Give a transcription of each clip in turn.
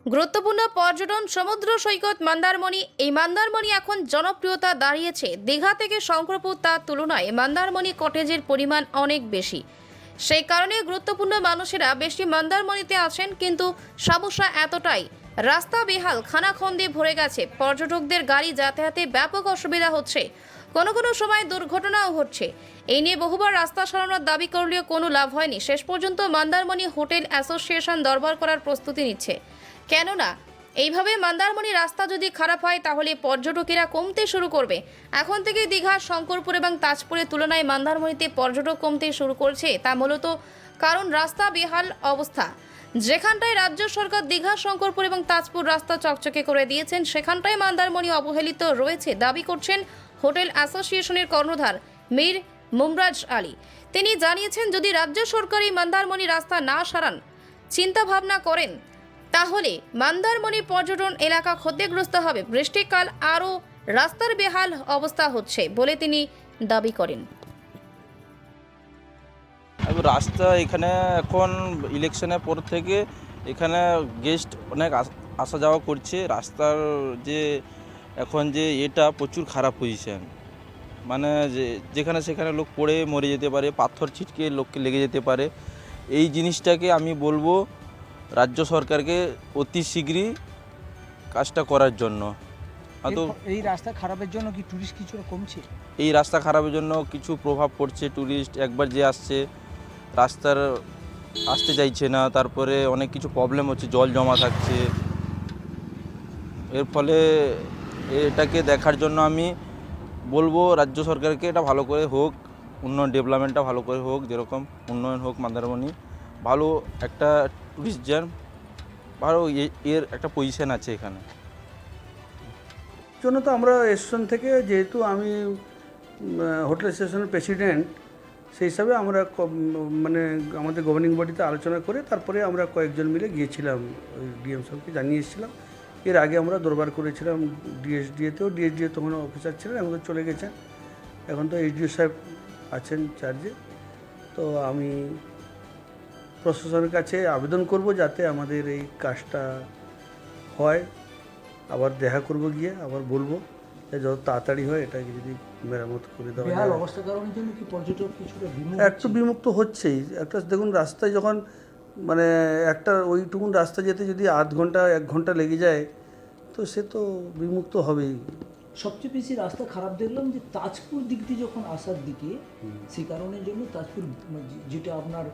গুরুত্বপূর্ণ পর্যটন সমুদ্র সৈকত মন্দারমণি। এই মন্দারমণি এখন জনপ্রিয়তা দাঁড়িয়েছে। দীঘা থেকে শঙ্করপুর, তার তুলনায় মন্দারমণি কটেজের পরিমাণ অনেক বেশি। সেই কারণে গুরুত্বপূর্ণ মানুষেরা বেশি মন্দারমণিতে আছেন, কিন্তু সমস্যা এতটাই, রাস্তা বেহাল, খানাখন্দে ভরে গেছে, পর্যটকদের গাড়ি যাতায়াতে ব্যাপক অসুবিধা হচ্ছে, কোনো কোনো সময় দুর্ঘটনাও ঘটছে। এই নিয়ে বহুবার রাস্তা সরানোর দাবি করলেও কোনো লাভ হয়নি। শেষ পর্যন্ত মন্দারমণি হোটেল অ্যাসোসিয়েশন দরবার করার প্রস্তুতি নিচ্ছে। কেননা এইভাবে মন্দারমণি রাস্তা যদি খারাপ হয় তাহলে পর্যটকেরা কমতে শুরু করবে। এখন থেকে দীঘা, শঙ্করপুর এবং তাজপুরের তুলনায় মন্দারমণিতে পর্যটক কমতে শুরু করছে। তা মূলত কারণ রাস্তা বেহাল অবস্থা। যেখানটায় রাজ্য সরকার দীঘা, শঙ্করপুর এবং তাজপুর রাস্তা চকচকে করে দিয়েছেন, সেখানটায় মন্দারমণি অবহেলিত রয়েছে দাবি করছেন হোটেল অ্যাসোসিয়েশনের কর্ণধার মীর মুমরাজ আলী। তিনি জানিয়েছেন, যদি রাজ্য সরকার এই মন্দারমণি রাস্তা না সারান চিন্তা ভাবনা করেন তাহলে মন্দারমণি পর্যটন এলাকা ক্ষতিগ্রস্ত হবে। বৃষ্টিকাল আরও রাস্তার বেহাল অবস্থা হচ্ছে বলে তিনি দাবি করেন। রাস্তা এখানে এখন ইলেকশনের পর থেকে এখানে গেস্ট অনেক আসা যাওয়া করছে। রাস্তার যে এখন যে এটা প্রচুর খারাপ পজিশন, মানে যেখানে সেখানে লোক পড়ে মরে যেতে পারে, পাথর ছিটকে লোককে লেগে যেতে পারে। এই জিনিসটাকে আমি বলবো রাজ্য সরকারকে অতি শীঘ্রই কাজটা করার জন্য। এই রাস্তা খারাপের জন্য কি টুরিস্ট কিছুটা কমছে? এই রাস্তা খারাপের জন্য কিছু প্রভাব পড়ছে। টুরিস্ট একবার যে আসছে রাস্তার আসতে চাইছে না, তারপরে অনেক কিছু প্রবলেম হচ্ছে, জল জমা থাকছে। এর ফলে এটাকে দেখার জন্য আমি বলবো রাজ্য সরকারকে এটা ভালো করে হোক, উন্নয়ন ডেভেলপমেন্টটা ভালো করে হোক, যেরকম উন্নয়ন হোক মন্দারমণি, ভালো একটা টুরিস্ট জ্যাম, ভালো এর একটা পজিশন আছে এখানে। জন্য তো আমরা স্টেশন থেকে, যেহেতু আমি হোটেল স্টেশনের প্রেসিডেন্ট, সেই হিসাবে আমরা মানে আমাদের গভর্নিং বডিতে আলোচনা করে তারপরে আমরা কয়েকজন মিলে গিয়েছিলাম, ওই ডিএম সাহেবকে জানিয়ে এসেছিলাম। এর আগে আমরা দরবার করেছিলাম ডিএসডিএতেও। ডিএসডিএ তখন অফিসার ছিলেন, এখন তো চলে গেছেন, এখন তো এইচডিও সাহেব আছেন চার্জে। তো আমি প্রশাসনের কাছে আবেদন করব যাতে আমাদের এই কাজটা হয়। আবার দেখা করব, গিয়ে আবার বলবো যত তাড়াতাড়ি হয় এটাকে যদি মেরামত করে দেওয়া যায়। বেহাল অবস্থার কারণের জন্য কি পর্যটক কিছুটা একটু বিমুক্ত হচ্ছেই। একটা দেখুন, রাস্তায় যখন মানে একটা ওইটুকুন রাস্তা যেতে যদি আধ ঘন্টা 1 ঘন্টা লেগে যায়, তো সে তো বিমুক্ত হবেই। সবচেয়ে বেশি রাস্তা খারাপ দেখলাম যে তাজপুর দিক দিয়ে যখন আসার দিকে, সেই কারণের জন্য তাজপুর যেটা আপনার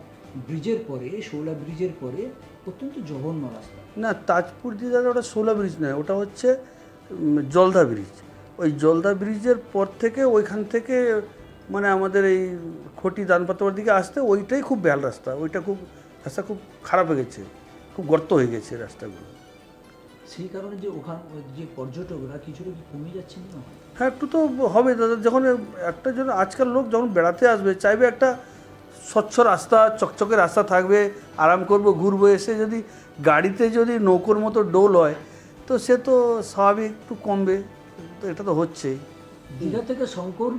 ব্রিজের পরে, শৌলা ব্রিজের পরে অত্যন্ত জঘন্য রাস্তা। না, তাজপুর দিয়ে যাবে ওটা শোলা ব্রিজ নয়, ওটা হচ্ছে জলদা ব্রিজ। ওই জলদা ব্রিজের পর থেকে ওইখান থেকে মানে আমাদের এই খটি দানপাতোয়ার দিকে আসতে ওইটাই খুব বেহাল রাস্তা। ওইটা খুব রাস্তা খুব খারাপ হয়ে গেছে, খুব গর্ত হয়ে গেছে রাস্তাগুলো। সেই কারণে যে ওখান যে পর্যটকরা কিছুটা কি কমে যাচ্ছে না? হ্যাঁ, একটু তো হবে দাদা। যখন একটা জন্য আজকাল লোক যখন বেড়াতে আসবে চাইবে একটা স্বচ্ছ রাস্তা, চকচকে রাস্তা থাকবে, আরাম করব, ঘুরবো। এসে যদি গাড়িতে যদি নৌকোর মতো ডোল হয়, তো সে তো স্বাভাবিক একটু কমবে। তো এটা তো হচ্ছেই। দীঘা থেকে শঙ্করপুর